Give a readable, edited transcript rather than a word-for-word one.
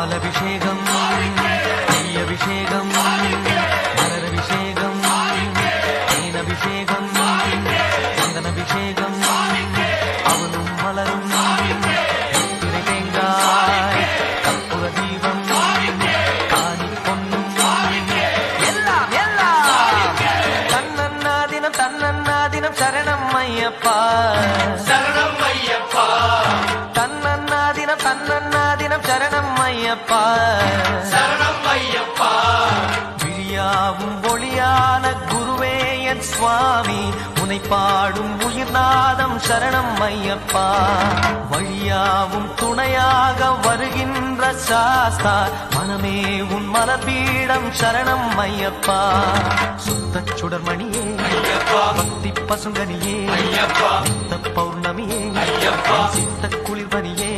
பாலபிஷேகம் நெய்யபிஷேகம் மலரபிஷேகம் தேனபிஷேகம் சந்தனபிஷேகம் அவனும் மலரும் திரை தேங்காய் கற்பூர தீபம் காணி பொன்னும் எல்லாம் எல்லாம் தன்னன்னாதினம் சரணம் ஐயப்பா சரணம் ஐயப்பா தன்னன்னாதினம் சரணம் ஐயப்பா சரணம் ஐயப்பா விழியாவும் ஒளியான குருவே என் சுவாமி உனை பாடும் உயிர்நாதம் சரணம் ஐயப்பா வழியாவும் துணையாக வருகின்ற சாஸ்தா மனமே உன் மலர்பீடம் சரணம் ஐயப்பா சுத்த சுடர்மணியே பக்தி பசுங்கனியே சித்த பௌர்ணமியே சித்த குளிர்வனியே